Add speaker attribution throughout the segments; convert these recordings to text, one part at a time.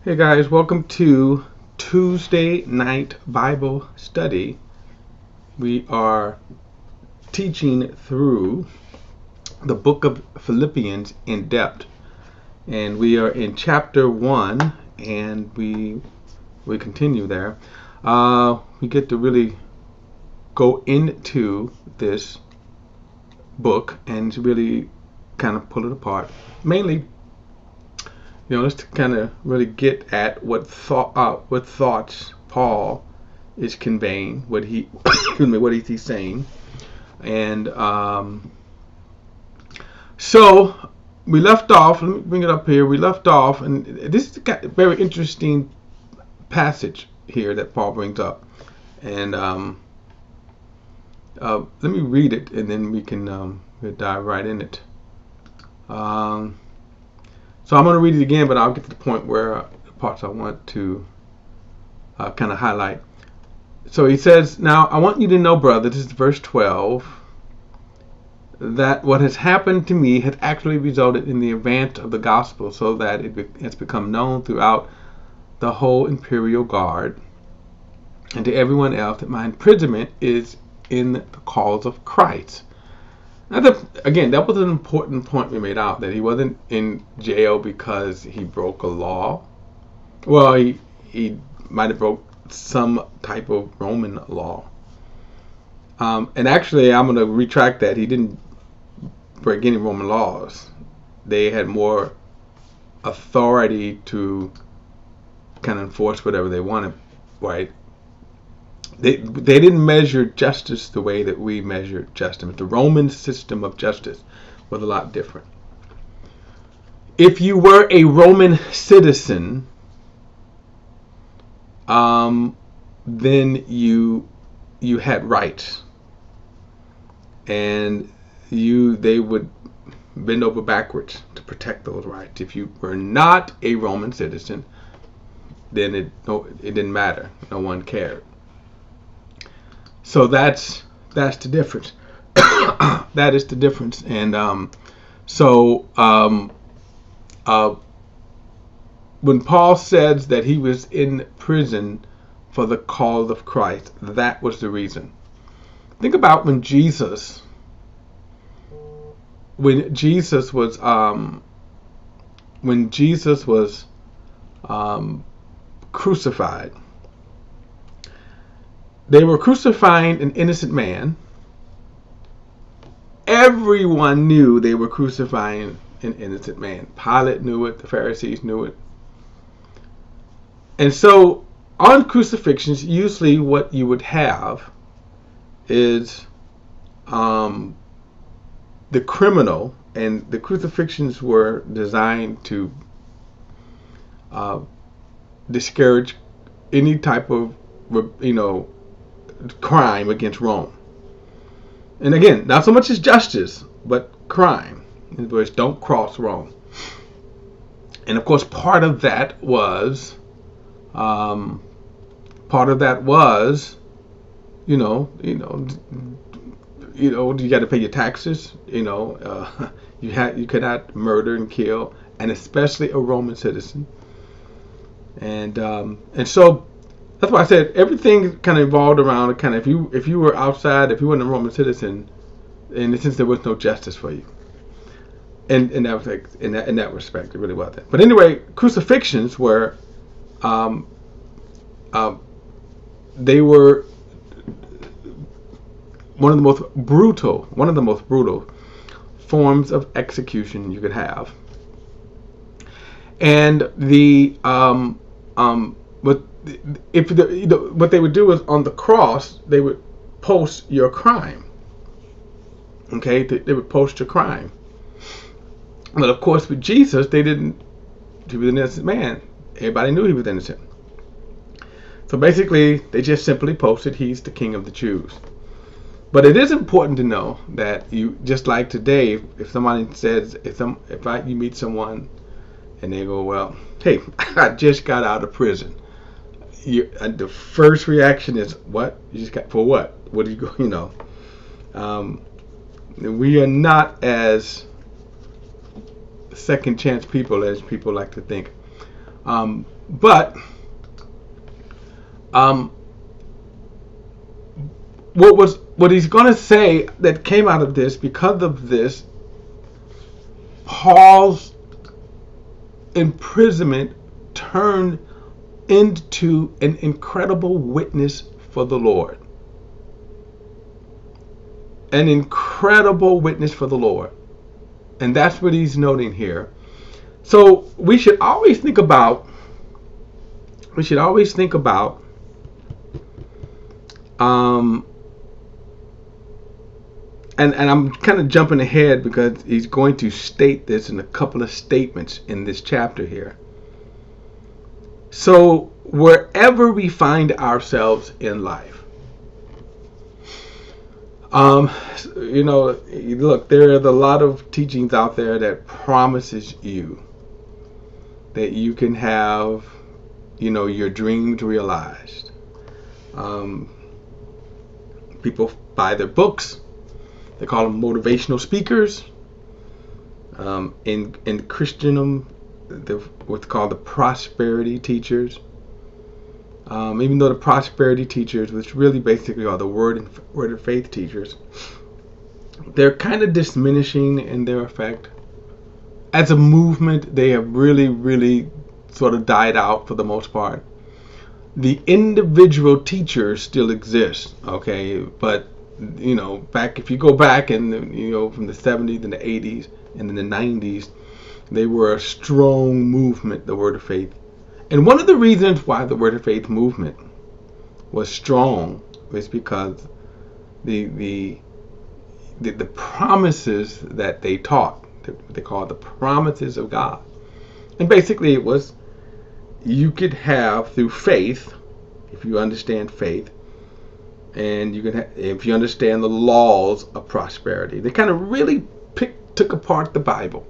Speaker 1: Hey guys, welcome to Tuesday night Bible study. We are teaching through the book of Philippians in depth, and we are in chapter 1, and we continue there. We get to really go into this book and really kind of pull it apart. Mainly, let's kind of really get at what thoughts Paul is conveying, what he, what he's saying, and so we left off. Let me bring it up here. We left off, and this is a very interesting passage here that Paul brings up, and let me read it, and then we can we'll dive right in it. So I'm going to read it again, but I'll get to the point where the parts I want to kind of highlight. So he says, "Now I want you to know, brother," this is verse 12, "that what has happened to me has actually resulted in the advance of the gospel, so that it has become known throughout the whole imperial guard and to everyone else that my imprisonment is in the cause of Christ." Now, again, that was an important point we made out, that he wasn't in jail because he broke a law. Well, he might have broke some type of Roman law. And actually, I'm going to retract that. He didn't break any Roman laws. They had more authority to kind of enforce whatever they wanted, right? They didn't measure justice the way that we measure justice. The Roman system of justice was a lot different. If you were a Roman citizen, then you had rights, and they would bend over backwards to protect those rights. If you were not a Roman citizen, then it didn't matter. No one cared. So that's the difference. That is the difference. And when Paul says that he was in prison for the cause of Christ, that was the reason. Think about when Jesus was crucified. They were crucifying an innocent man. Everyone knew they were crucifying an innocent man. Pilate knew it. The Pharisees knew it. And so on crucifixions, usually what you would have is the criminal, and the crucifixions were designed to discourage any type of, crime against Rome. And again, not so much as justice, but crime. In other words, don't cross Rome. And of course, part of that was, you got to pay your taxes. You cannot murder and kill, and especially a Roman citizen. And so that's why I said everything kind of evolved around kind of if you were outside, if you weren't a Roman citizen, in the sense there was no justice for you. And that was like in that respect, it really wasn't. But anyway, crucifixions were they were one of the most brutal forms of execution you could have. And what they would do is, on the cross, they would post your crime. Okay, they would post your crime. But of course, with Jesus, they didn't. He was an innocent man. Everybody knew he was innocent. So basically, they just simply posted, "He's the King of the Jews." But it is important to know that you, just like today, if somebody says, you meet someone and they go, "Well, hey, I just got out of prison," the first reaction is, "What? You just got for what? What are you going?" We are not as second chance people as people like to think. But what he's going to say that came out of this, because of this, Paul's imprisonment turned into an incredible witness for the Lord. An incredible witness for the Lord. And that's what he's noting here. So we should always think about and I'm kind of jumping ahead because he's going to state this in a couple of statements in this chapter here. So wherever we find ourselves in life, look, there are a lot of teachings out there that promises you that you can have, your dreams realized. People buy their books. They call them motivational speakers. In Christendom, what's called the prosperity teachers. Even though the prosperity teachers, which really basically are the word of faith teachers, they're kind of diminishing in their effect. As a movement, they have really, really sort of died out for the most part. The individual teachers still exist, okay, but if you go back and from the 70s and the 80s and in the 90s, they were a strong movement, the Word of Faith. And one of the reasons why the Word of Faith movement was strong was because the promises that they taught, they called the promises of God. And basically it was, you could have through faith, if you understand faith, and you can if you understand the laws of prosperity. They kind of really took apart the Bible.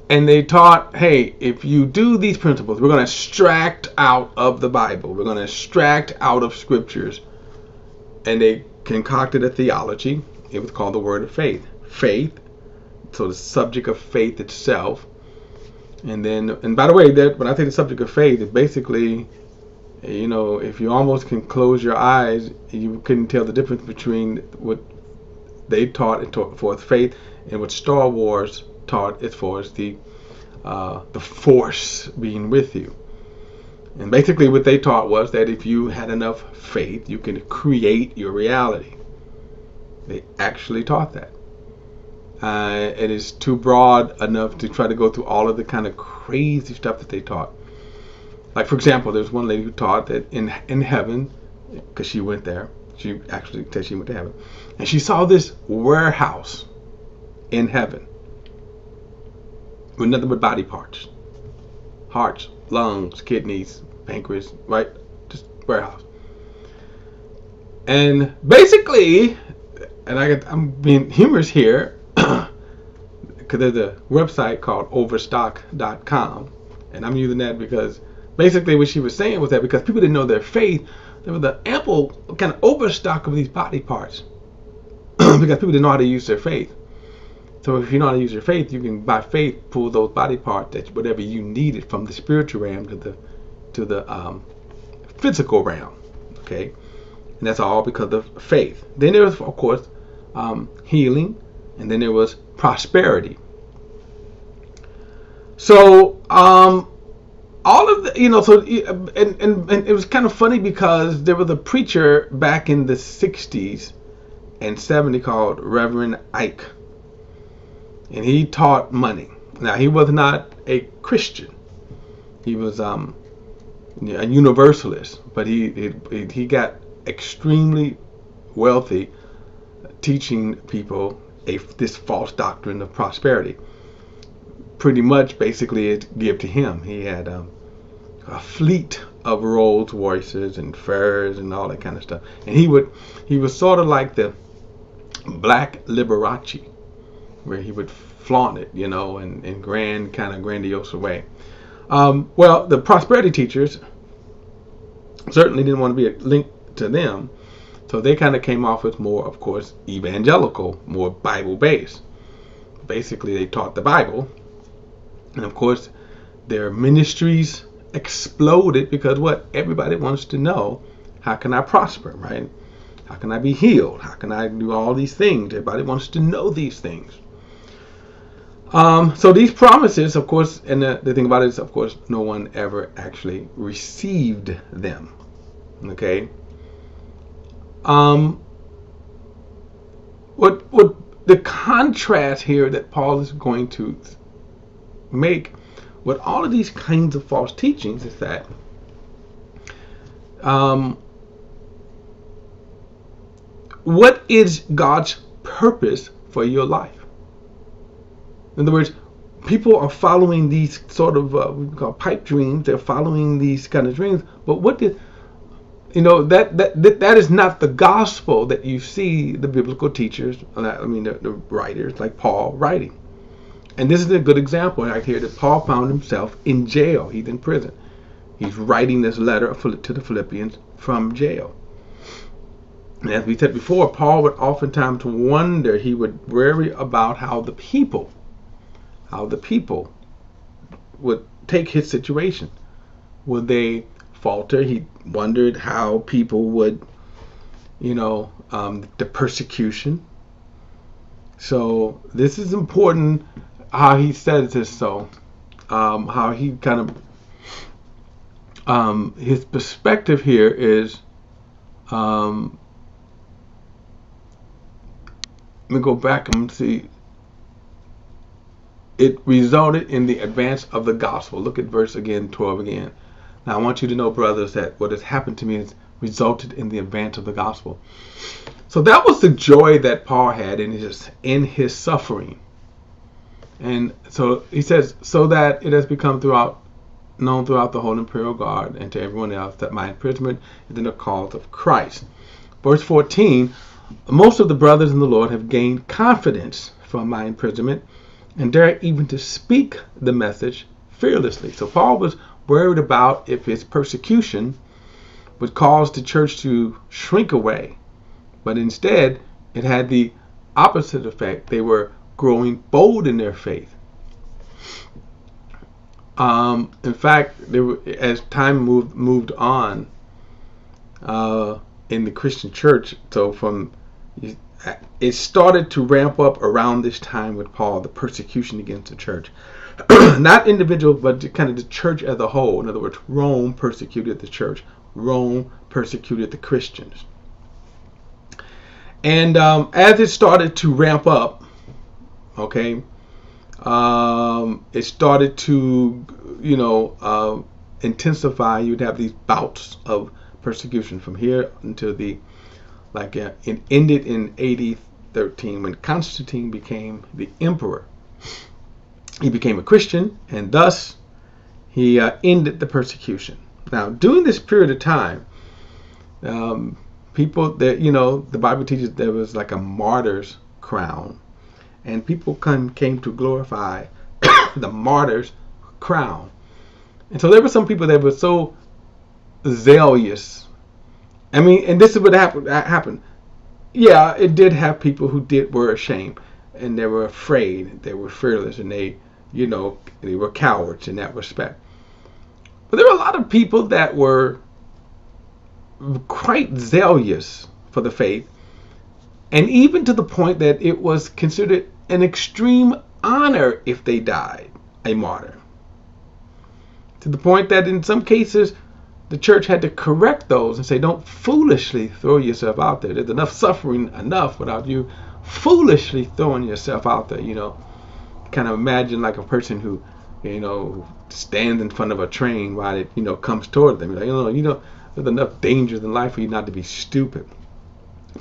Speaker 1: And they taught, hey, if you do these principles, we're going to extract out of the Bible. We're going to extract out of scriptures. And they concocted a theology. It was called the Word of Faith. Faith, so the subject of faith itself. And by the way, that when I say the subject of faith, it's basically, if you almost can close your eyes, you couldn't tell the difference between what they taught and taught for faith and what Star Wars taught as far as the force being with you. And basically what they taught was that if you had enough faith, you can create your reality. They actually taught that. It is too broad enough to try to go through all of the kind of crazy stuff that they taught. Like, for example, there's one lady who taught that in heaven, because she went there, she actually said she went to heaven, and she saw this warehouse in heaven with nothing but body parts. Hearts, lungs, kidneys, pancreas, right? Just warehouse. And basically, and I'm being humorous here, because there's a website called overstock.com, and I'm using that because basically what she was saying was that because people didn't know their faith, there was an ample kind of overstock of these body parts because people didn't know how to use their faith. So if you know how to use your faith, you can by faith pull those body parts, that whatever you needed from the spiritual realm to the physical realm. Okay, and that's all because of faith. Then there was, of course, healing, and then there was prosperity. So all of the, so and it was kind of funny because there was a preacher back in the 60s and 70s called Reverend Ike, and he taught money. Now, he was not a Christian. He was a universalist, but he got extremely wealthy teaching people this false doctrine of prosperity. Pretty much, basically, it gave to him. He had a fleet of Rolls Royces and Ferraris and all that kind of stuff. And he was sort of like the black Liberace, where he would flaunt it, in grand, kind of grandiose way. Well, the prosperity teachers certainly didn't want to be linked to them, so they kind of came off with more, of course, evangelical, more Bible-based. Basically, they taught the Bible, and of course, Their ministries exploded because what? Everybody wants to know, how can I prosper, right? How can I be healed? How can I do all these things? Everybody wants to know these things. So these promises, of course, and the thing about it is, of course, no one ever actually received them. Okay. What the contrast here that Paul is going to make with all of these kinds of false teachings is that what is God's purpose for your life? In other words, people are following these sort of we call pipe dreams. They're following these kind of dreams. But what did that is not the gospel that you see the biblical teachers, the writers like Paul writing. And this is a good example right here that Paul found himself in jail. He's in prison. He's writing this letter to the Philippians from jail. And as we said before, Paul would oftentimes wonder, he would worry about how the people would take his situation. Would they falter? He wondered how people would, the persecution. So this is important how he says this. So how he kind of his perspective here is let me go back and see. It resulted in the advance of the gospel. Look at verse 12 again. Now I want you to know, brothers, that what has happened to me has resulted in the advance of the gospel. So that was the joy that Paul had in his suffering. And so he says, so that it has become known throughout the whole imperial guard and to everyone else that my imprisonment is in the cause of Christ. Verse 14, most of the brothers in the Lord have gained confidence from my imprisonment and dare even to speak the message fearlessly. So Paul was worried about if his persecution would cause the church to shrink away. But instead, it had the opposite effect. They were growing bold in their faith. In fact, as time moved on in the Christian church, it started to ramp up around this time with Paul, the persecution against the church. Not individual, but kind of the church as a whole. In other words, Rome persecuted the church. Rome persecuted the Christians. And as it started to ramp up, it started to, intensify. You'd have these bouts of persecution from here until it ended in AD 13 when Constantine became the emperor. He became a Christian, and thus he ended the persecution. Now, during this period of time, people that the Bible teaches there was like a martyr's crown, and people came to glorify the martyr's crown. And so there were some people that were so zealous. And this is what happened. Yeah, it did have people who were ashamed, and they were afraid, they were fearless, and they were cowards in that respect. But there were a lot of people that were quite zealous for the faith, and even to the point that it was considered an extreme honor if they died a martyr. To the point that in some cases, the church had to correct those and say, don't foolishly throw yourself out there. There's enough suffering without you foolishly throwing yourself out there. Kind of imagine like a person who, stands in front of a train while it, comes toward them. There's enough dangers in life for you not to be stupid.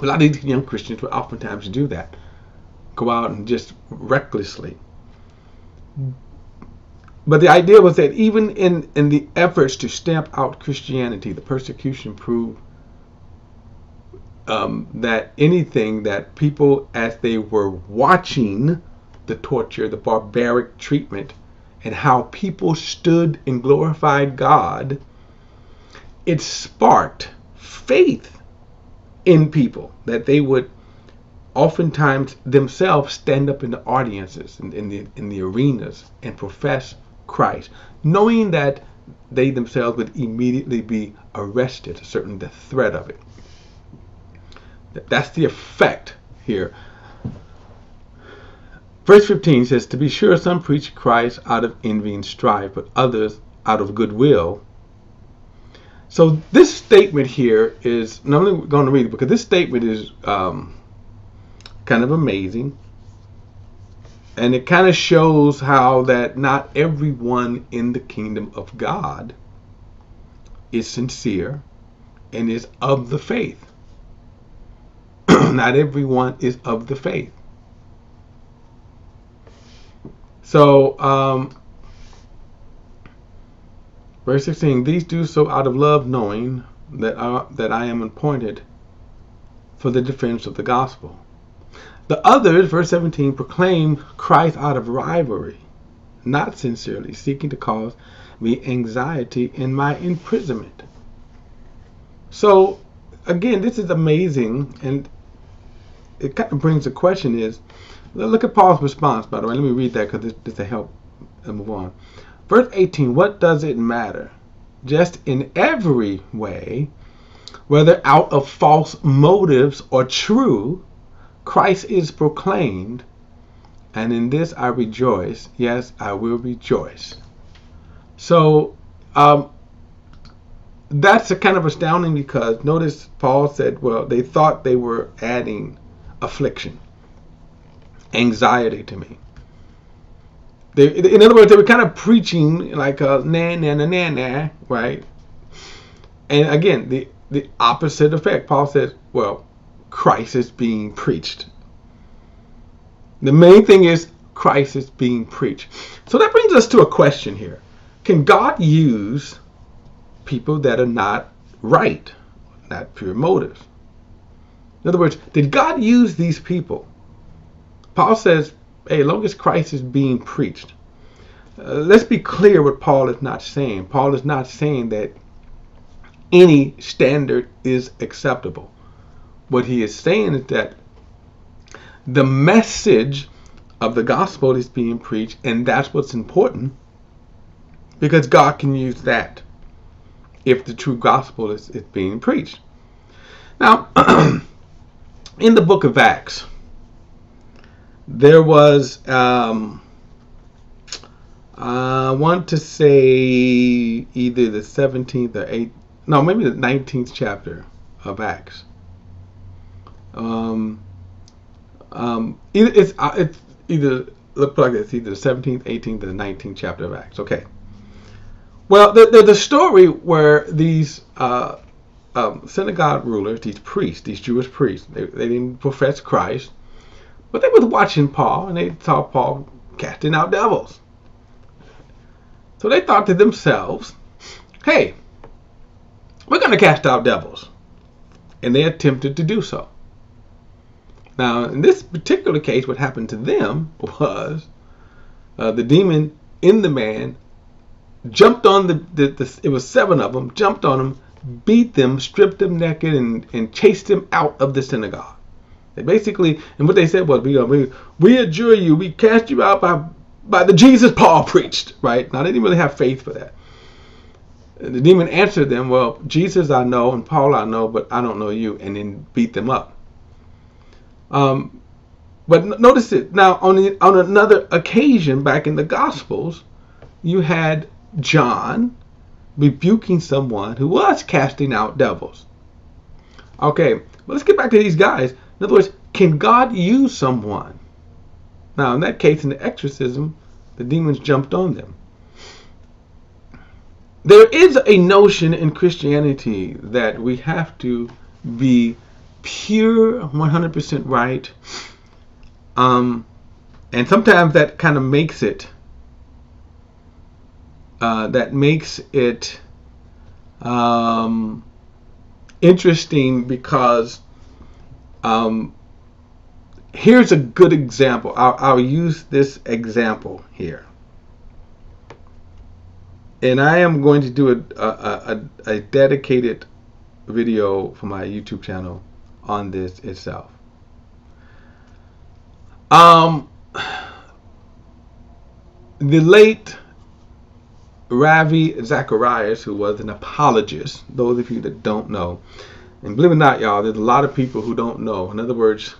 Speaker 1: A lot of these young Christians will oftentimes do that. Go out and just recklessly. But the idea was that even in the efforts to stamp out Christianity, the persecution proved that anything that people, as they were watching the torture, the barbaric treatment, and how people stood and glorified God, it sparked faith in people, that they would oftentimes themselves stand up in the audiences, in the arenas, and profess Christ, knowing that they themselves would immediately be arrested, certainly the threat of it. That's the effect here. Verse 15 says, to be sure some preach Christ out of envy and strife, but others out of goodwill. So this statement here is, and I'm only going to read it because this statement is kind of amazing. And it kind of shows how that not everyone in the kingdom of God is sincere and is of the faith. Not everyone is of the faith. So, verse 16, these do so out of love, knowing that I am appointed for the defense of the gospel. The others, verse 17, proclaim Christ out of rivalry, not sincerely, seeking to cause me anxiety in my imprisonment. So, again, this is amazing, and it kind of brings the question is, look at Paul's response, by the way. Let me read that because this will help move on. Verse 18, what does it matter? Just in every way, whether out of false motives or true, Christ is proclaimed, and in this I rejoice. Yes, I will rejoice. So that's a kind of astounding because notice Paul said, well, they thought they were adding affliction, anxiety to me. In other words, they were kind of preaching like a na na na na na, right? And again, the opposite effect. Paul says, well, Christ is being preached. The main thing is Christ is being preached. So that brings us to a question here. Can God use people that are not right, not pure motives? In other words, did God use these people? Paul says, hey, as long as Christ is being preached. Let's be clear what Paul is not saying. Paul is not saying that any standard is acceptable. What he is saying is that the message of the gospel is being preached, and that's what's important, because God can use that if the true gospel is being preached. Now, in the book of Acts, there was, I want to say either the 17th or 8th, no, maybe the 19th chapter of Acts. It's either, look like it's either the 17th, 18th, or the 19th chapter of Acts. Okay. Well, there's a story where these synagogue rulers, these priests, these Jewish priests, they didn't profess Christ, but they were watching Paul, and they saw Paul casting out devils. So they thought to themselves, hey, we're going to cast out devils. And they attempted to do so. Now, in this particular case, what happened to them was the demon in the man jumped on it was 7 of them, jumped on them, beat them, stripped them naked, and chased them out of the synagogue. They basically, and what they said was, we adjure you, we cast you out by the Jesus Paul preached, right? Now, they didn't really have faith for that. The demon answered them, well, Jesus I know and Paul I know, but I don't know you, and then beat them up. But notice it. Now, on another occasion back in the Gospels, you had John rebuking someone who was casting out devils. Okay, well, let's get back to these guys. In other words, can God use someone? Now, in that case, in the exorcism, the demons jumped on them. There is a notion in Christianity that we have to be pure, 100% right. And sometimes that kind of makes it, interesting because here's a good example. I'll use this example here. And I am going to do a dedicated video for my YouTube channel on this itself. The late Ravi Zacharias, who was an apologist. Those of you that don't know, and believe it or not, y'all, there's a lot of people who don't know. In other words,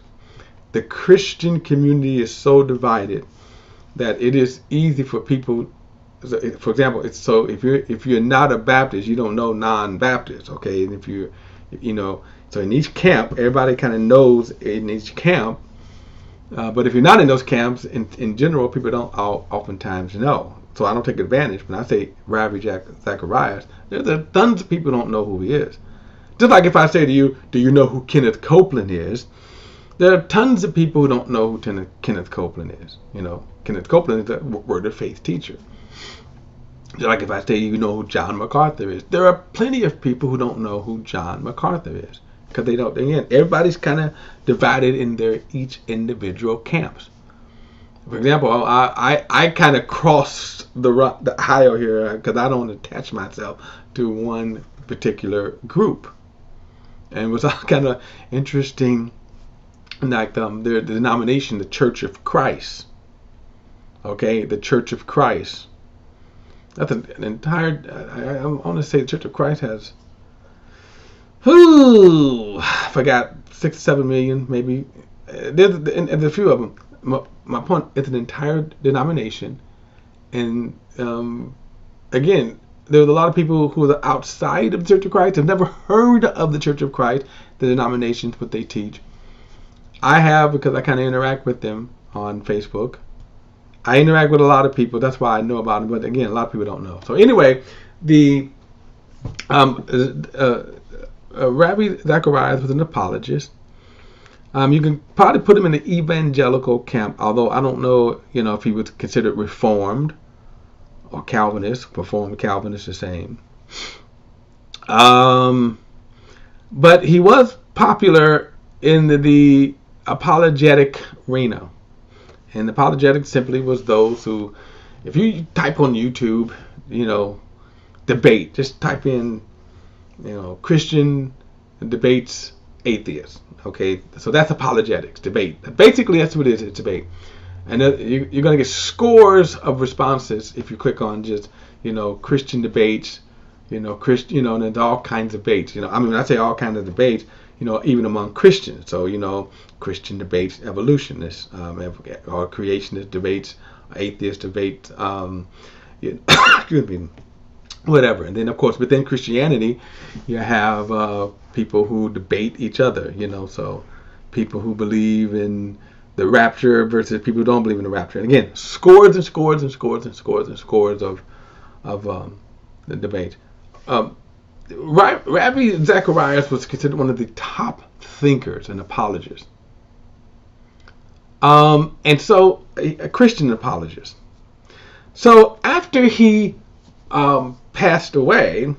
Speaker 1: the Christian community is so divided that it is easy for people. For example, it's so if you're not a Baptist, you don't know non-Baptists, okay? And if you're, so in each camp, everybody kind of knows in each camp. But if you're not in those camps, in general, people don't oftentimes know. So I don't take advantage. When I say Ravi Zacharias, there's tons of people who don't know who he is. Just like if I say to you, do you know who Kenneth Copeland is? There are tons of people who don't know who Kenneth Copeland is. Kenneth Copeland is a Word of Faith teacher. Just like if I say you know who John MacArthur is. There are plenty of people who don't know who John MacArthur is. Because they don't, again, everybody's kind of divided in their each individual camps. For example, I kind of crossed the aisle here because I don't attach myself to one particular group. And it was all kind of interesting, like the denomination, the Church of Christ. Okay, the Church of Christ. That's an entire, I want to say the Church of Christ has, I forgot, 6 or 7 million, maybe. There's a few of them. My point, it's an entire denomination. And again, there's a lot of people who are outside of the Church of Christ, have never heard of the Church of Christ, the denominations, what they teach. I have, because I kind of interact with them on Facebook. I interact with a lot of people. That's why I know about them. But again, a lot of people don't know. So anyway, the Ravi Zacharias was an apologist. You can probably put him in the evangelical camp, although I don't know, if he was considered Reformed or Calvinist. Reformed, Calvinist, the same. But he was popular in the apologetic arena. And apologetics simply was those who, if you type on YouTube, debate, just type in, Christian debates atheists. Okay, so that's apologetics, debate. Basically, that's what it is, it's debate. And you're going to get scores of responses if you click on just, Christian debates, and there's all kinds of debates. When I say all kinds of debates, even among Christians. So, Christian debates evolutionists, or creationist debates, atheist debates, excuse me, whatever. And then, of course, within Christianity, you have people who debate each other, so people who believe in the rapture versus people who don't believe in the rapture. And again, scores and scores and scores and scores and scores of the debate. Ravi Zacharias was considered one of the top thinkers and apologists. And so, a Christian apologist. So, after he passed away,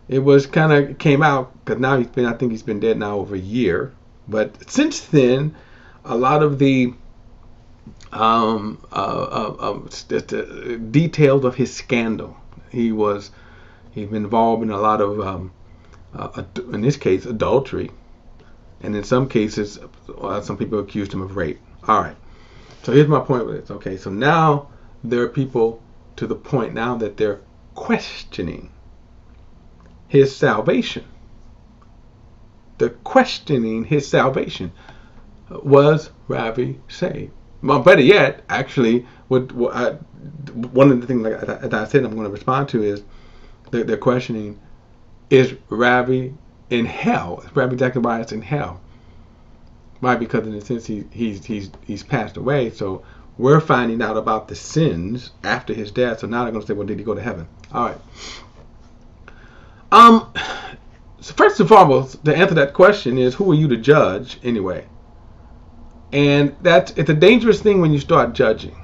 Speaker 1: it was kind of came out, because now I think he's been dead now over a year. But since then, a lot of the details of his scandal. He's been involved in a lot of, in this case, adultery. And in some cases, some people accused him of rape. All right. So here's my point with this. Okay, so now there are people to the point now that they're questioning his salvation. They're questioning his salvation. Was Ravi saved? Well, better yet, actually, one of the things that I said I'm going to respond to is they're questioning: is Ravi in hell? Is Ravi Zacharias in hell? Why? Because in a sense he's passed away, so we're finding out about the sins after his death. So now they're going to say, well, did he go to heaven? All right. So first and foremost, to answer that question is, who are you to judge anyway? And it's a dangerous thing when you start judging.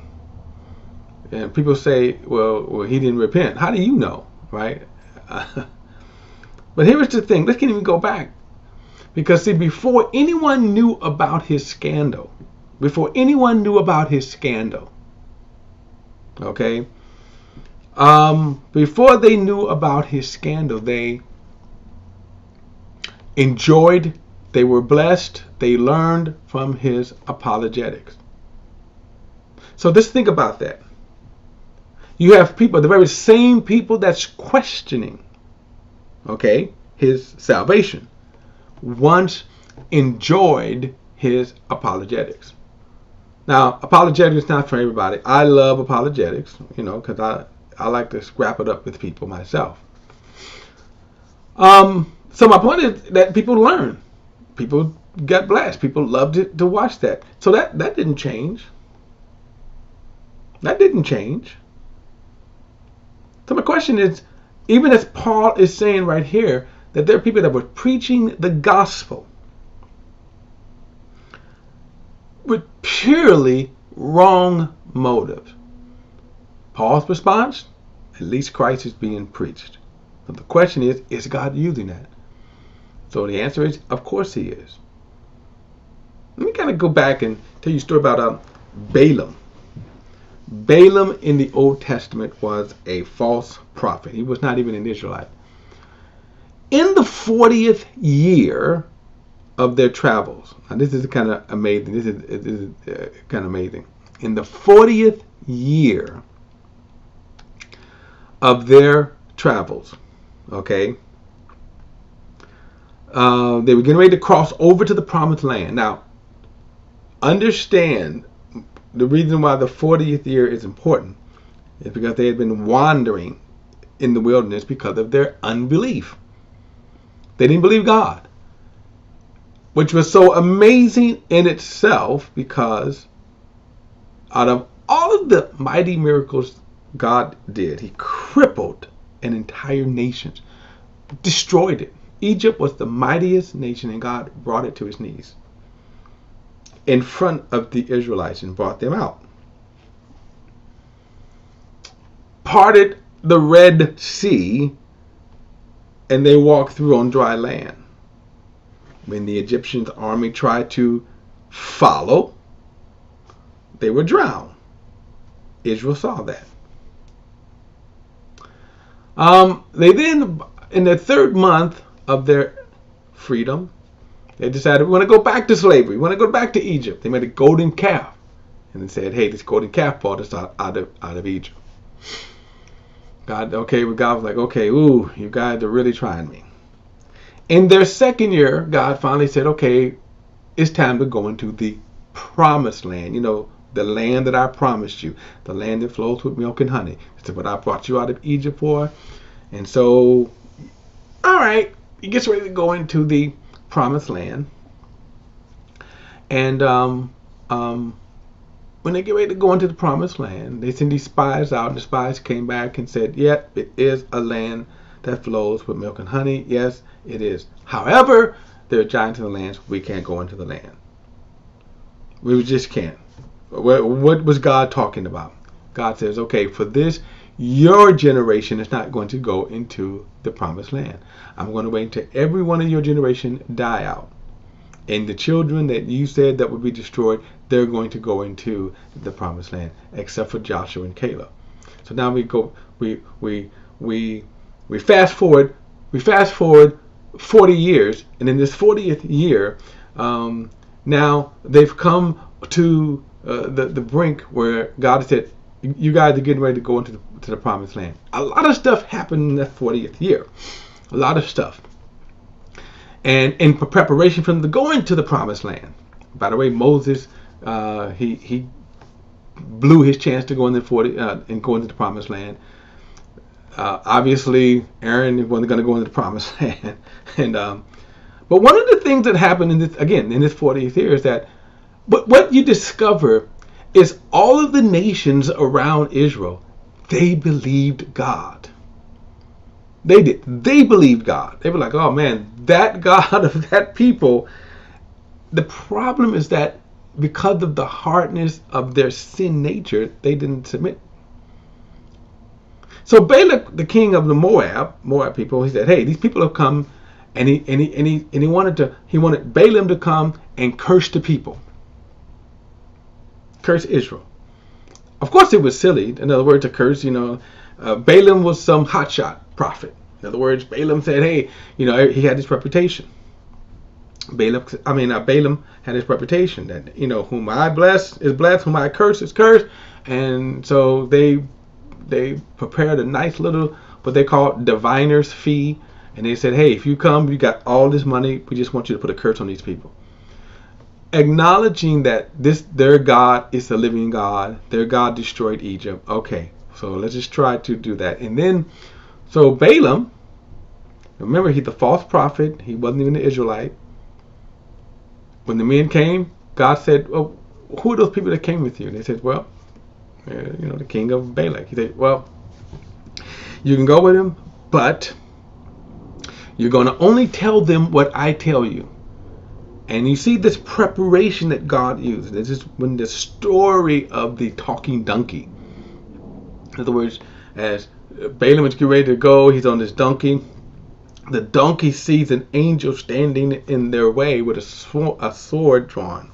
Speaker 1: And people say, well, he didn't repent. How do you know, right? But here's the thing. Let's even go back. Because, see, before anyone knew about his scandal, okay, before they knew about his scandal, they enjoyed, they were blessed, they learned from his apologetics. So let's think about that. You have people, the very same people that's questioning, okay, his salvation, once enjoyed his apologetics. Now, apologetics is not for everybody. I love apologetics, because I like to scrap it up with people myself. So my point is that people learn. People got blessed. People loved it to watch that. So that didn't change. That didn't change. So my question is, even as Paul is saying right here, that there are people that were preaching the gospel with purely wrong motives. Paul's response, at least Christ is being preached. But the question is God using that? So the answer is, of course he is. Let me kind of go back and tell you a story about Balaam. Balaam in the Old Testament was a false prophet. He was not even an Israelite. In the 40th year of their travels, now this is kind of amazing. This is kind of amazing. In the 40th year of their travels, okay, they were getting ready to cross over to the Promised Land. Now, understand the reason why the 40th year is important is because they had been wandering in the wilderness because of their unbelief. They didn't believe God, which was so amazing in itself, because out of all of the mighty miracles God did, he crippled an entire nation, destroyed it. Egypt was the mightiest nation, and God brought it to its knees in front of the Israelites and brought them out. Parted the Red Sea, and they walked through on dry land. When the Egyptian army tried to follow, they were drowned. Israel saw that. They then, in the 3rd month of their freedom, they decided, we want to go back to slavery. We want to go back to Egypt. They made a golden calf. And they said, hey, this golden calf brought us out of Egypt. God was like, okay, ooh, you guys are really trying me. In their 2nd year, God finally said, okay, it's time to go into the Promised Land. The land that I promised you. The land that flows with milk and honey. It's what I brought you out of Egypt for. And so, all right, he gets ready to go into the Promised Land. And when they get ready to go into the Promised Land, they send these spies out, and the spies came back and said, yep, it is a land that flows with milk and honey. Yes, it is. However, there are giants in the land, so we can't go into the land. We just can't. What was God talking about? God says, okay, for this, your generation is not going to go into the Promised Land. I'm going to wait until every one of your generation die out. And the children that you said that would be destroyed, they're going to go into the Promised Land, except for Joshua and Caleb. So now we fast forward 40 years, and in this 40th year, now they've come to the brink where God said, you guys are getting ready to go into the Promised Land. A lot of stuff happened in that 40th year. A lot of stuff. And in preparation for them to go into the Promised Land. By the way, Moses, he blew his chance to go in and go into the Promised Land. Obviously, Aaron wasn't going to go into the Promised Land. But one of the things that happened in this 40th year is that what you discover is all of the nations around Israel, they believed God. They did. They believed God. They were like, oh man, that God of that people. The problem is that because of the hardness of their sin nature, they didn't submit. So Balak, the king of the Moab people, he said, hey, these people have come, and he wanted Balaam to come and curse the people. Curse Israel. Of course it was silly. In other words, a curse, Balaam was some hotshot prophet. In other words, Balaam said, hey, he had this reputation. Balaam had his reputation that, whom I bless is blessed, whom I curse is cursed. And so they they prepared a nice little, what they call diviner's fee. And they said, hey, if you come, you got all this money. We just want you to put a curse on these people. Acknowledging that their God is the living God. Their God destroyed Egypt. Okay, so let's just try to do that. And then, so Balaam, remember, he's the false prophet. He wasn't even an Israelite. When the men came, God said, well, who are those people that came with you? And they said, well, the king of Balak. He said, well, you can go with him, but you're going to only tell them what I tell you. And you see this preparation that God used. This is when the story of the talking donkey. In other words, as Balaam is getting ready to go, he's on this donkey. The donkey sees an angel standing in their way with a sword drawn.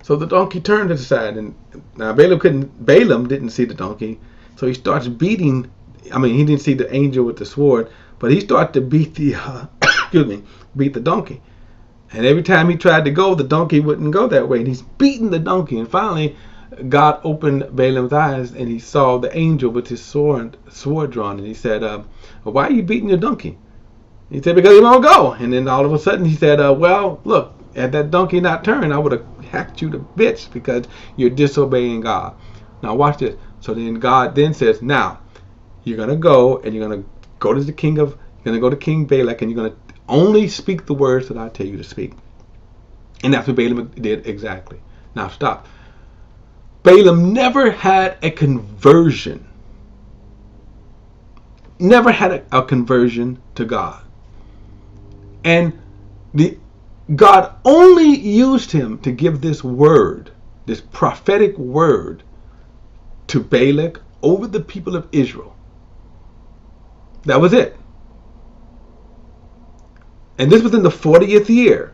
Speaker 1: So the donkey turned to the side, and now Balaam didn't see the donkey, so he starts beating. He didn't see the angel with the sword, but he started to beat beat the donkey. And every time he tried to go, the donkey wouldn't go that way. And he's beating the donkey. And finally, God opened Balaam's eyes, and he saw the angel with his sword drawn. And he said, why are you beating your donkey? He said, because he won't go. And then all of a sudden he said, well, look, had that donkey not turned, I would have hacked you to bits because you're disobeying God. Now watch this. So then God then says, now you're going to go, and you're going to go to King Balak, and you're going to only speak the words that I tell you to speak. And that's what Balaam did exactly. Now stop. Balaam never had a conversion. Never had a conversion to God. And God only used him to give this word, this prophetic word, to Balak over the people of Israel. That was it. And this was in the 40th year.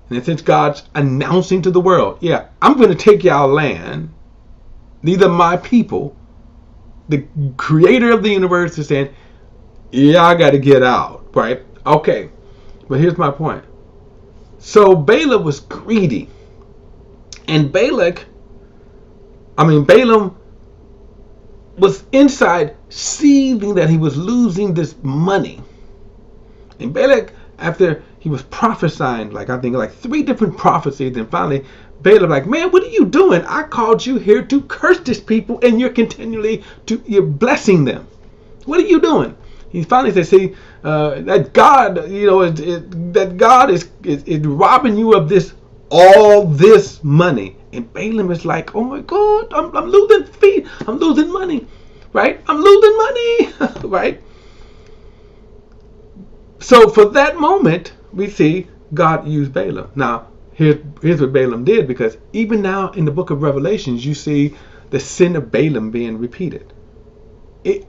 Speaker 1: And since God's announcing to the world, yeah, I'm going to take y'all land. These are my people. The creator of the universe is saying, y'all got to get out, right? Okay, but here's my point. So Balaam was greedy. And Balaam was inside seething that he was losing this money. And Balak, after he was prophesying, I think 3 different prophecies, and finally Balaam man, what are you doing? I called you here to curse this people, and you're you're blessing them. What are you doing? He finally said, see, that God, that God is robbing you of all this money. And Balaam is like, oh my God, I'm losing feet. I'm losing money, right? I'm losing money, right? So for that moment, we see God used Balaam. Now, here's what Balaam did, because even now in the book of Revelations, you see the sin of Balaam being repeated.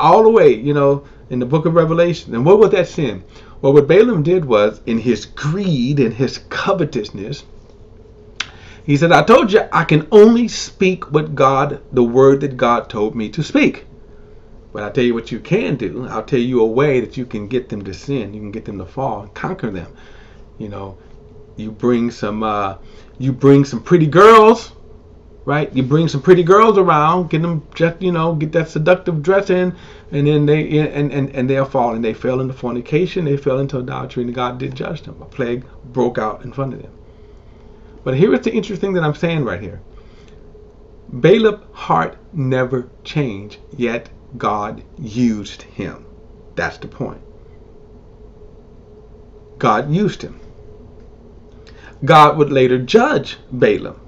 Speaker 1: All the way, in the book of Revelation. And what was that sin? Well, what Balaam did was, in his greed and his covetousness, he said, I told you I can only speak the word that God told me to speak. But I'll tell you what you can do. I'll tell you a way that you can get them to sin. You can get them to fall and conquer them. You bring some pretty girls, right? You bring some pretty girls around, get them just, get that seductive dress in, and then they'll fall. And they fell into fornication. They fell into adultery, and God did judge them. A plague broke out in front of them. But here is the interesting thing that I'm saying right here. Balaam's heart never changed, yet God used him. That's the point. God used him. God would later judge Balaam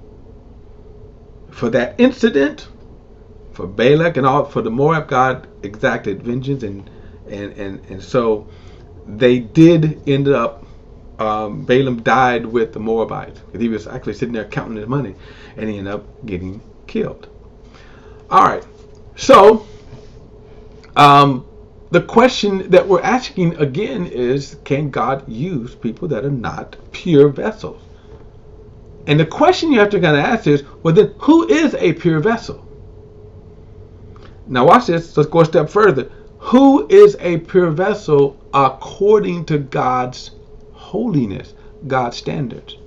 Speaker 1: for that incident, for Balak and all, for the Moab. God exacted vengeance, and so they did end up. Balaam died with the Moabites because he was actually sitting there counting his money, and he ended up getting killed. All right, so the question that we're asking again is, can God use people that are not pure vessels? And the question you have to kind of ask is, well, then who is a pure vessel? Now watch this. Let's go a step further. Who is a pure vessel according to God's holiness, God's standards?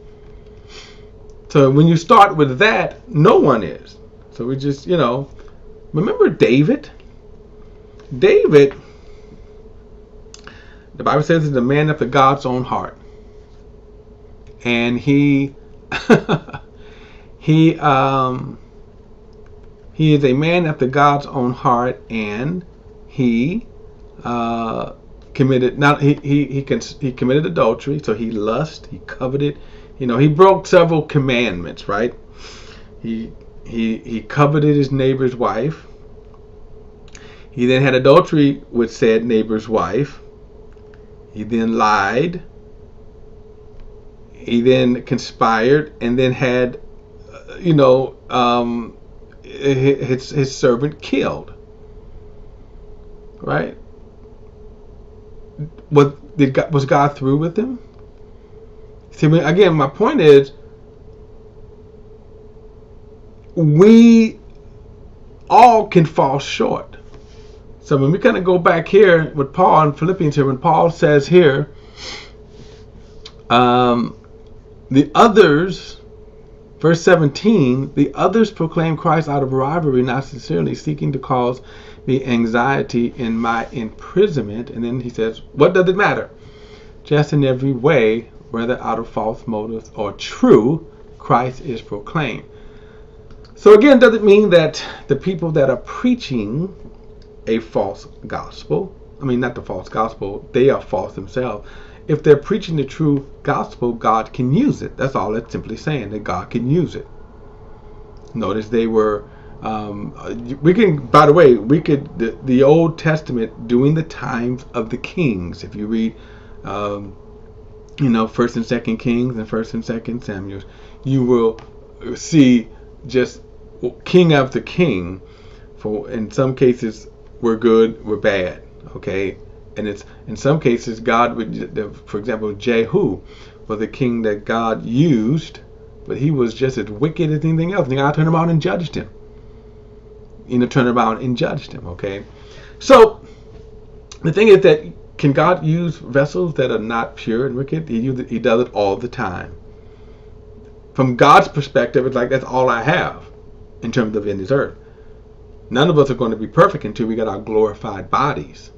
Speaker 1: So when you start with that, no one is. So we just, Remember David? David, the Bible says, is a man after God's own heart. And he he is a man after God's own heart, and he committed he committed adultery, so he lust, he coveted, he broke several commandments, right? He coveted his neighbor's wife. He then had adultery with said neighbor's wife. He then lied. He then conspired, and then had, his servant killed. Right? Was God through with him? See, again, my point is, we all can fall short. So when we kind of go back here with Paul in Philippians here, when Paul says here, the others, verse 17, the others proclaim Christ out of rivalry, not sincerely, seeking to cause me anxiety in my imprisonment. And then he says, what does it matter? Just in every way, whether out of false motives or true, Christ is proclaimed. So again, does it mean that the people that are preaching a false gospel, not the false gospel, they are false themselves. If they're preaching the true gospel, God can use it. That's all it's simply saying, that God can use it. Notice they were, the Old Testament during the times of the kings, if you read, 1st and 2nd Kings and 1st and 2nd Samuel, you will see just king after king. For in some cases were good, were bad. Okay, and it's in some cases God would, for example, Jehu was a king that God used, but he was just as wicked as anything else. And God turned around and judged him. Okay, so the thing is that, can God use vessels that are not pure and wicked? He does it all the time. From God's perspective, it's like, that's all I have in terms of in this earth. None of us are going to be perfect until we get our glorified bodies,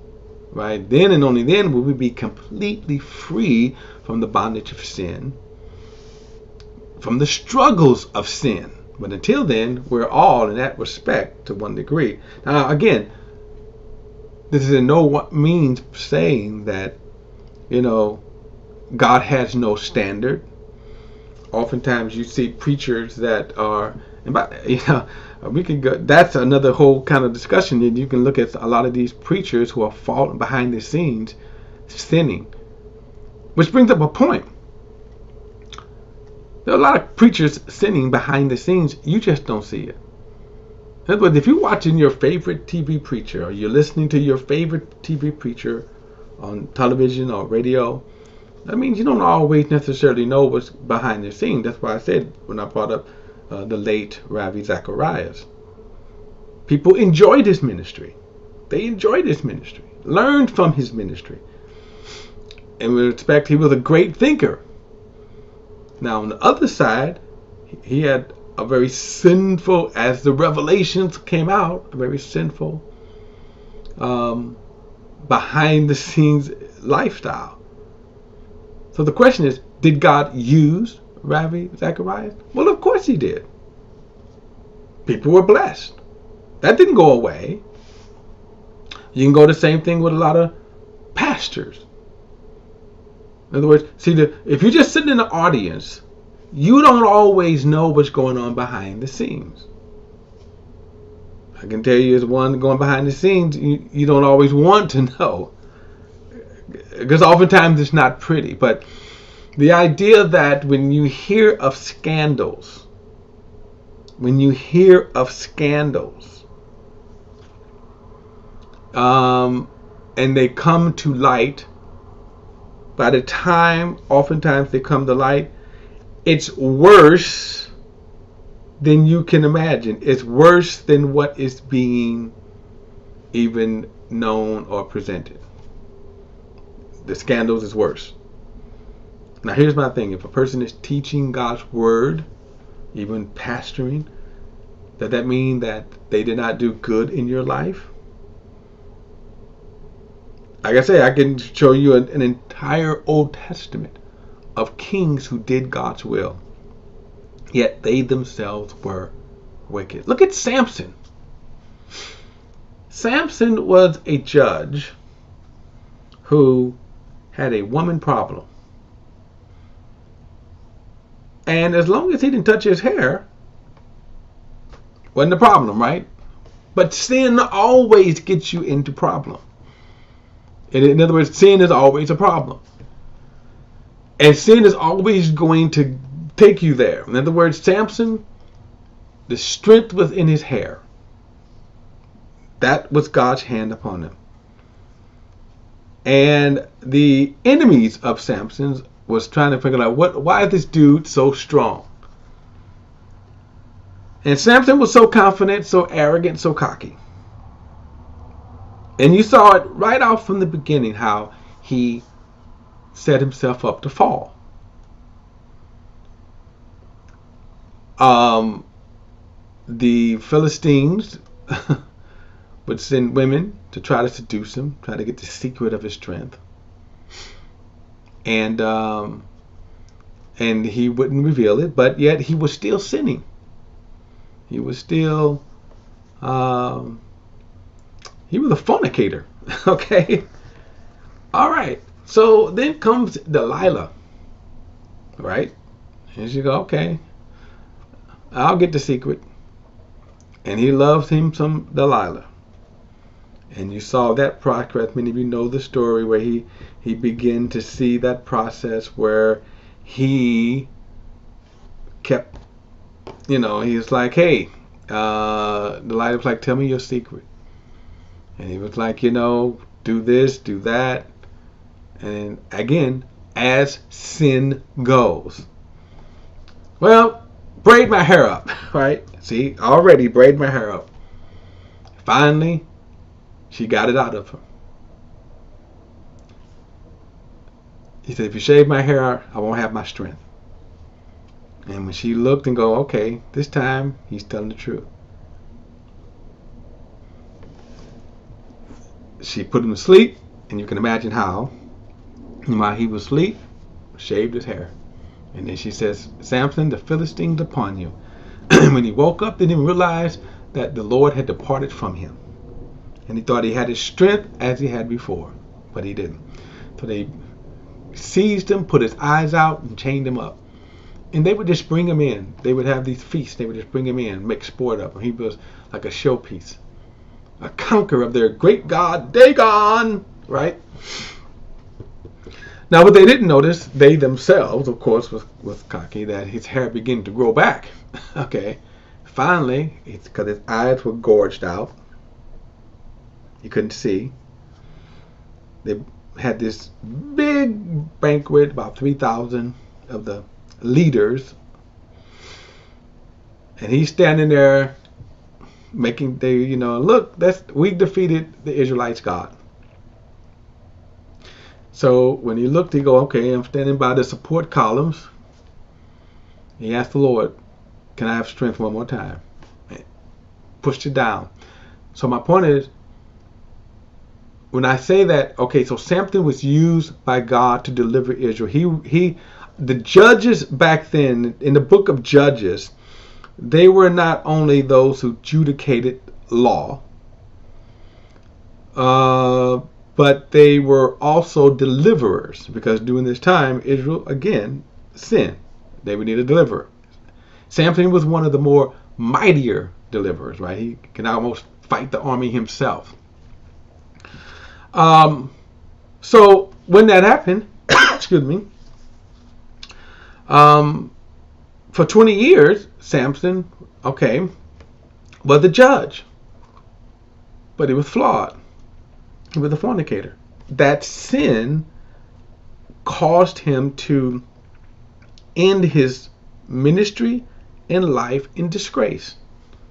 Speaker 1: right? Then and only then will we be completely free from the bondage of sin, from the struggles of sin. But until then, we're all in that respect to one degree. Now, again, this is in no means saying that, God has no standard. Oftentimes you see preachers that are, we could go, that's another whole kind of discussion. And you can look at a lot of these preachers who are falling behind the scenes, sinning. Which brings up a point. There are a lot of preachers sinning behind the scenes. You just don't see it. In other words, if you're watching your favorite TV preacher, or you're listening to your favorite TV preacher on television or radio, that means you don't always necessarily know what's behind the scenes. That's why I said when I brought up the late Ravi Zacharias. People enjoyed his ministry. They enjoyed his ministry, learned from his ministry. And with respect, he was a great thinker. Now, on the other side, he had a very sinful, as the revelations came out, a very sinful, behind the scenes lifestyle. So the question is, did God use Ravi Zacharias? Well, of course he did. People were blessed. That didn't go away. You can go the same thing with a lot of pastors. In other words, if you're just sitting in the audience, you don't always know what's going on behind the scenes. I can tell you, as one going behind the scenes, you don't always want to know, because oftentimes it's not pretty. But the idea that when you hear of scandals, and they come to light, by the time oftentimes they come to light, it's worse than you can imagine. It's worse than what is being even known or presented. The scandals is worse. Now here's my thing. If a person is teaching God's word, even pastoring, Does that mean that they did not do good in your life? Like I say, I can show you an entire Old Testament of kings who did God's will, yet they themselves were wicked. Look at Samson. Samson was a judge who had a woman problem. And as long as he didn't touch his hair, wasn't a problem, right? But sin always gets you into problem. In other words, sin is always a problem. And sin is always going to take you there. In other words, Samson, the strength was in his hair. That was God's hand upon him. And the enemies of Samson's was trying to figure out why is this dude so strong? And Samson was so confident, so arrogant, so cocky. And you saw it right off from the beginning how he set himself up to fall. The Philistines would send women to try to seduce him, try to get the secret of his strength. And he wouldn't reveal it, but yet he was still sinning. He was still, he was a fornicator. Okay? All right. So then comes Delilah. Right? And she go, okay, I'll get the secret. And he loves him some Delilah. And you saw that progress. Many of you know the story where he began to see that process where he kept, he was like, hey, Delilah was like, tell me your secret. And he was like, do this, do that. And again, as sin goes. Well, braid my hair up, right? See, already braid my hair up. Finally, she got it out of him. He said, if you shave my hair, I won't have my strength. And when she looked and go, okay, this time he's telling the truth. She put him to sleep, and you can imagine how. And while he was asleep, shaved his hair. And then she says, Samson, the Philistines upon you. When he woke up, they didn't realize that the Lord had departed from him. And he thought he had his strength as he had before, but he didn't. So they seized him, put his eyes out, and chained him up. And they would just bring him in. They would have these feasts. They would just bring him in, make sport of him. He was like a showpiece, a conqueror of their great god, Dagon, right? Now, what they didn't notice, they themselves, of course, was cocky, that his hair began to grow back. Okay. Finally, it's because his eyes were gorged out. He couldn't see. They had this big banquet, about 3,000 of the leaders. And he's standing there making, look, we defeated the Israelites' God. So when he looked, he go, okay, I'm standing by the support columns. He asked the Lord, can I have strength one more time? And pushed it down. So my point is, when I say that, okay, so Samson was used by God to deliver Israel. The judges back then, in the book of Judges, they were not only those who adjudicated law, but they were also deliverers, because during this time, Israel, again, sinned. They would need a deliverer. Samson was one of the more mightier deliverers, right? He can almost fight the army himself. So when that happened, excuse me, for 20 years, Samson, okay, was the judge, but he was flawed. He was a fornicator. That sin caused him to end his ministry and life in disgrace.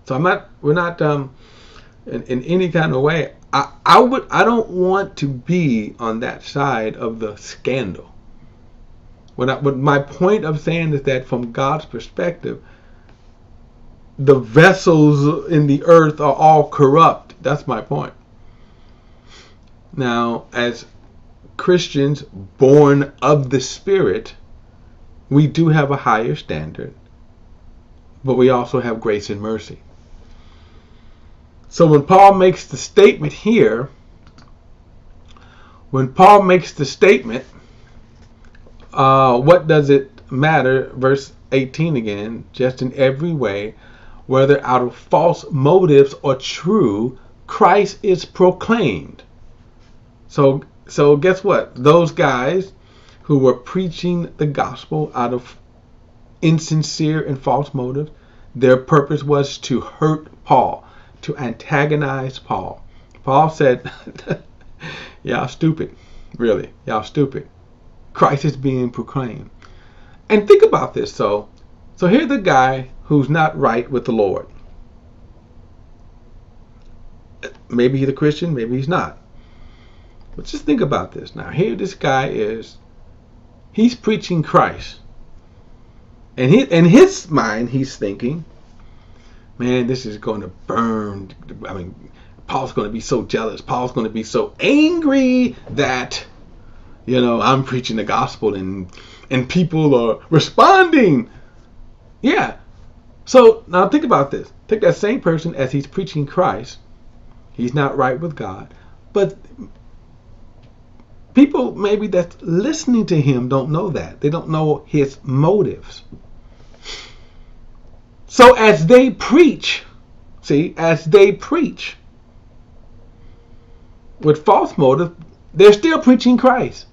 Speaker 1: So we're not in any kind of way. I don't want to be on that side of the scandal. What my point of saying is that from God's perspective, the vessels in the earth are all corrupt. That's my point. Now, as Christians born of the Spirit, we do have a higher standard, but we also have grace and mercy. So when Paul makes the statement here, what does it matter? Verse 18 again, just in every way, whether out of false motives or true, Christ is proclaimed. So guess what? Those guys who were preaching the gospel out of insincere and false motives, their purpose was to hurt Paul, to antagonize Paul. Paul said, y'all stupid. Really, y'all stupid. Christ is being proclaimed. And think about this. So here's the guy who's not right with the Lord. Maybe he's a Christian, maybe he's not. But just think about this. Now, here this guy is, he's preaching Christ. And in his mind, he's thinking, man, this is going to burn. I mean, Paul's going to be so jealous. Paul's going to be so angry that, I'm preaching the gospel and people are responding. Yeah. So now think about this. Take that same person as he's preaching Christ. He's not right with God. But people maybe that's listening to him don't know that. They don't know his motives. So as they preach with false motive, they're still preaching Christ.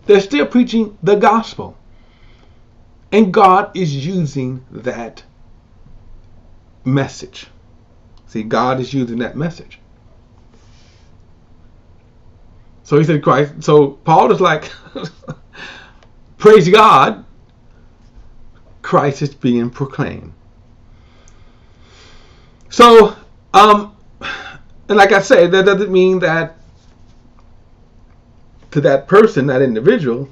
Speaker 1: They're still preaching the gospel. And God is using that message. See, God is using that message. So he said Christ. So Paul is like, praise God, Christ is being proclaimed. So, and like I say, that doesn't mean that to that person, that individual,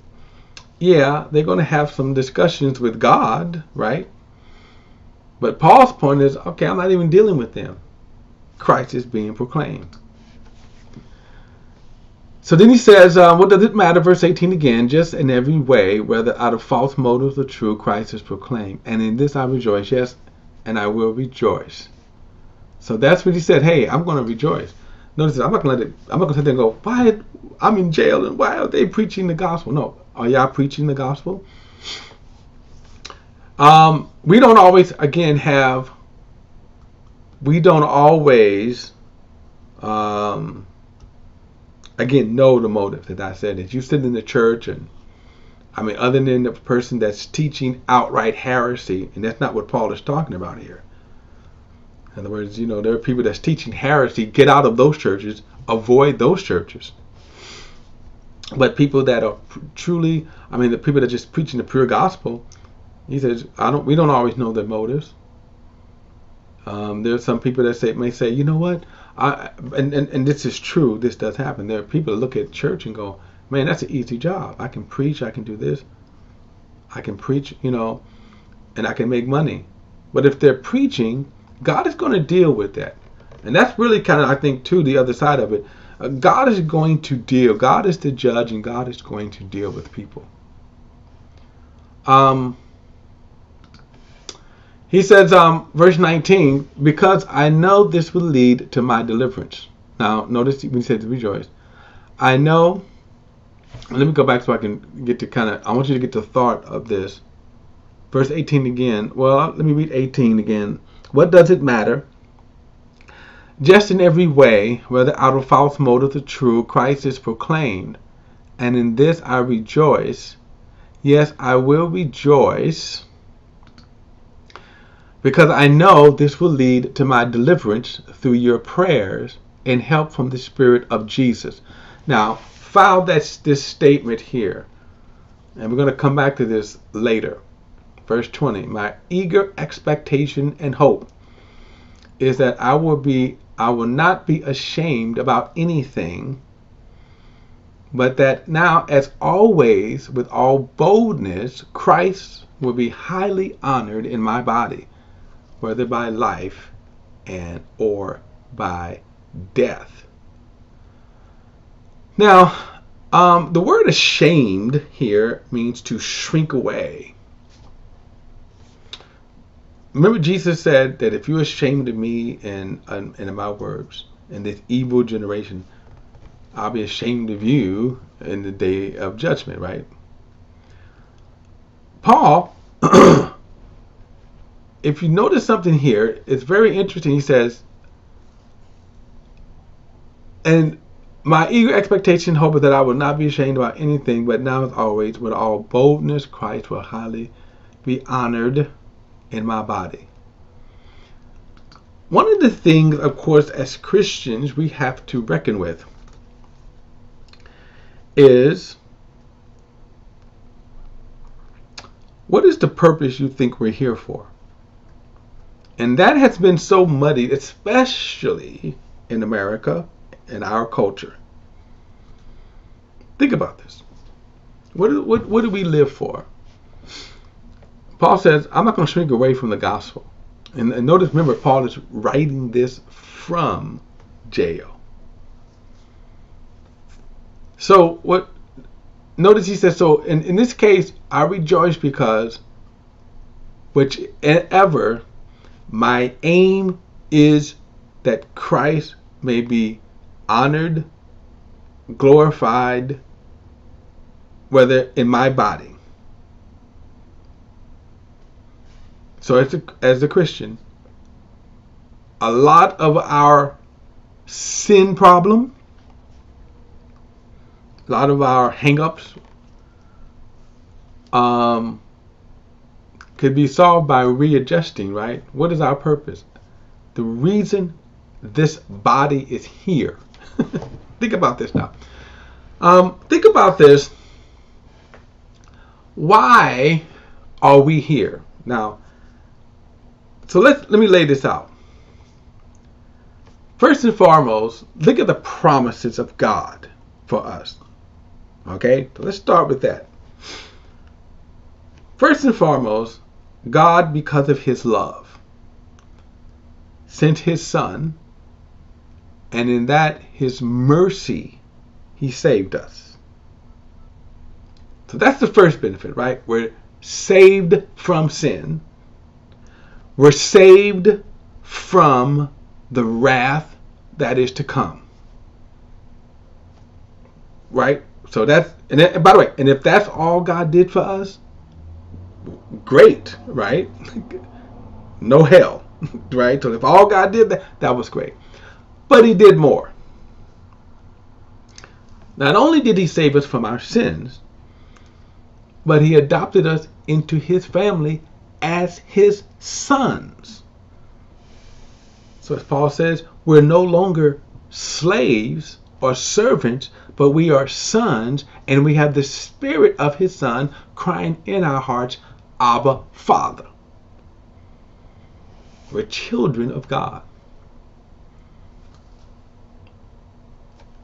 Speaker 1: yeah, they're going to have some discussions with God, right? But Paul's point is, okay, I'm not even dealing with them. Christ is being proclaimed. So then he says, what does it matter? Verse 18 again, just in every way, whether out of false motives or true, Christ is proclaimed. And in this I rejoice, yes, and I will rejoice. So that's what he said. Hey, I'm going to rejoice. Notice, I'm not going to sit there and go, why? I'm in jail and why are they preaching the gospel? No. Are y'all preaching the gospel? We don't always know the motive. As I said, if you sit in the church and, other than the person that's teaching outright heresy, and that's not what Paul is talking about here. In other words, there are people that's teaching heresy. Get out of those churches. Avoid those churches. But people that are truly, the people that are just preaching the pure gospel, he says, we don't always know their motives. There's some people that may say, you know what? And this is true. This does happen. There are people that look at church and go, man, that's an easy job. I can preach. I can do this. I can preach, and I can make money. But if they're preaching, God is going to deal with that. And that's really kind of, I think, too, the other side of it. God is going to deal. God is the judge, and God is going to deal with people. He says, verse 19, because I know this will lead to my deliverance. Now, notice when he said to rejoice. I know, let me go back so I can get to I want you to get the thought of this. Verse 18 again. Well, let me read 18 again. What does it matter? Just in every way, whether out of false motives or true, Christ is proclaimed. And in this I rejoice. Yes, I will rejoice, because I know this will lead to my deliverance through your prayers and help from the Spirit of Jesus. Now, file this statement here. And we're going to come back to this later. Verse 20, my eager expectation and hope is that I will not be ashamed about anything, but that now, as always, with all boldness, Christ will be highly honored in my body, whether by life and or by death. Now, the word ashamed here means to shrink away. Remember, Jesus said that if you're ashamed of me and of my words in this evil generation, I'll be ashamed of you in the day of judgment, right? Paul, if you notice something here, it's very interesting. He says, and my eager expectation, hope is that I will not be ashamed about anything, but now as always, with all boldness, Christ will highly be honored in my body. One of the things, of course, as Christians, we have to reckon with is, what is the purpose you think we're here for? And that has been so muddied, especially in America, in our culture. Think about this. What do we live for? Paul says, I'm not going to shrink away from the gospel. And notice, remember, Paul is writing this from jail. So notice he says, so in this case, I rejoice because whichever my aim is that Christ may be honored, glorified, whether in my body. So as a Christian, a lot of our sin problem, a lot of our hang-ups could be solved by readjusting, right? What is our purpose? The reason this body is here. Think about this now. Think about this. Why are we here? Now, so let me lay this out. First and foremost, look at the promises of God for us. Okay? So let's start with that. First and foremost, God, because of his love, sent his son, and in that his mercy, he saved us. So that's the first benefit, right? We're saved from sin. We're saved from the wrath that is to come. Right? So that's, and by the way, and if that's all God did for us, great, right? No hell, right? So if all God did that was great. But he did more. Not only did he save us from our sins, but he adopted us into his family as his sons. So as Paul says, we're no longer slaves or servants, but we are sons, and we have the spirit of his son crying in our hearts, Abba, Father. We're children of God.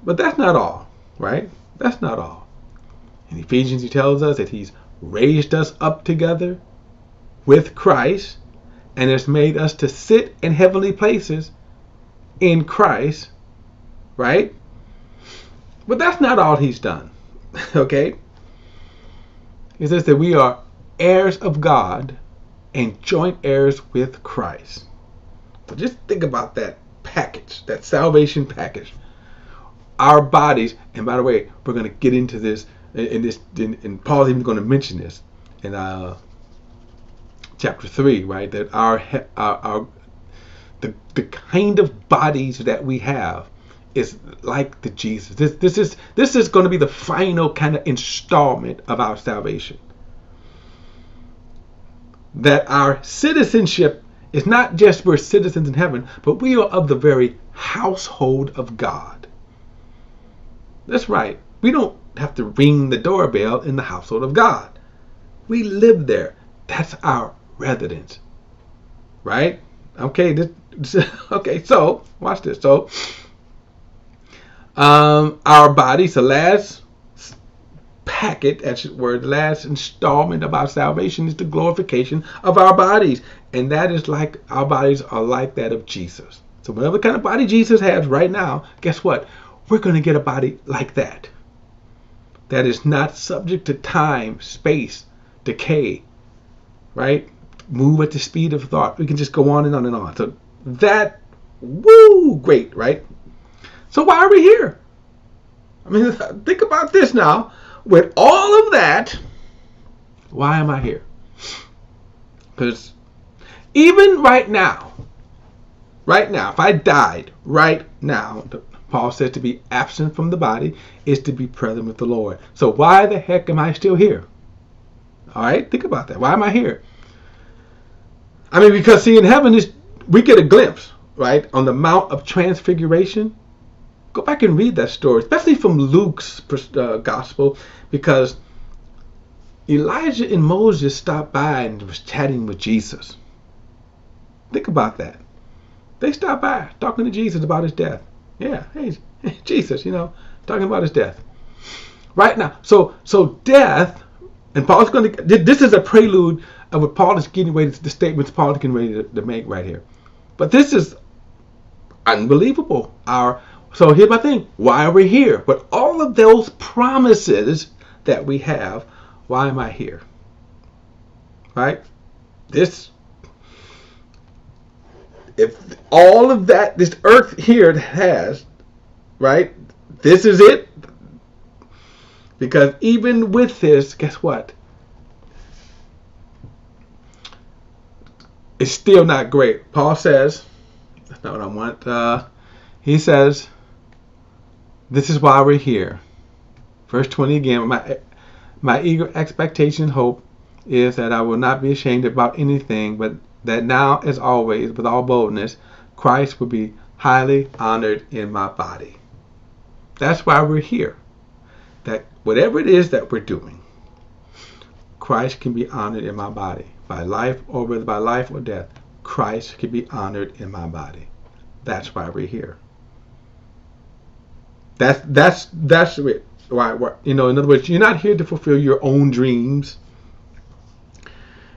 Speaker 1: But that's not all, right? That's not all. In Ephesians, he tells us that he's raised us up together with Christ and has made us to sit in heavenly places in Christ, right? But that's not all he's done, okay? He says that we are heirs of God and joint heirs with Christ. So just think about that package, that salvation package. Our bodies, and by the way, we're going to get into this, and Paul's even going to mention this in chapter 3, right? That the kind of bodies that we have is like the Jesus. This is going to be the final kind of installment of our salvation. That our citizenship is not just we're citizens in heaven, but we are of the very household of God. That's right. We don't have to ring the doorbell in the household of God. We live there. That's our residence. Right? Okay. Okay. So watch this. So our bodies, the last packet, as it were, the last installment of our salvation is the glorification of our bodies. And that is like, our bodies are like that of Jesus. So whatever kind of body Jesus has right now, guess what? We're going to get a body like that. That is not subject to time, space, decay, right? Move at the speed of thought. We can just go on and on and on. So that, woo, great, right? So why are we here? I mean, think about this now. With all of that, why am I here? Because even right now, if I died right now, Paul says to be absent from the body is to be present with the Lord. So why the heck am I still here? All right, think about that. Why am I here? I mean, because see, in heaven, we get a glimpse, right, on the Mount of Transfiguration. Go back and read that story, especially from Luke's gospel, because Elijah and Moses stopped by and was chatting with Jesus. Think about that. They stopped by talking to Jesus about his death. Yeah, hey, Jesus, talking about his death. Right now, so death, and Paul's going to, this is a prelude of what Paul is getting ready, the statements Paul is getting ready to make right here. But this is unbelievable. So here's my thing. Why are we here? But all of those promises that we have, why am I here? Right? If all of that, this earth here has, right? This is it. Because even with this, guess what? It's still not great. Paul says, that's not what I want. He says, this is why we're here. Verse 20 again, my eager expectation and hope is that I will not be ashamed about anything, but that now, as always, with all boldness, Christ will be highly honored in my body. That's why we're here. That whatever it is that we're doing, Christ can be honored in my body. By life, or whether by life or death, Christ can be honored in my body. That's why we're here. That's why, in other words, you're not here to fulfill your own dreams.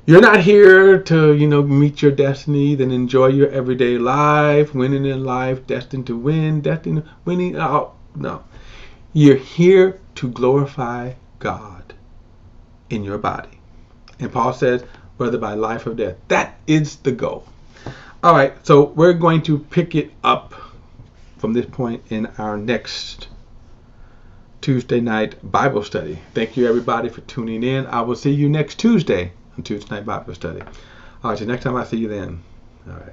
Speaker 1: You're not here to, meet your destiny, then enjoy your everyday life, winning in life, destined to win, destined to winning. Oh, no. You're here to glorify God in your body. And Paul says, whether by life or death. That is the goal. All right, so we're going to pick it up from this point in our next Tuesday night Bible study. Thank you, everybody, for tuning in. I will see you next Tuesday on Tuesday night Bible study. All right, so next time I see you then. All right.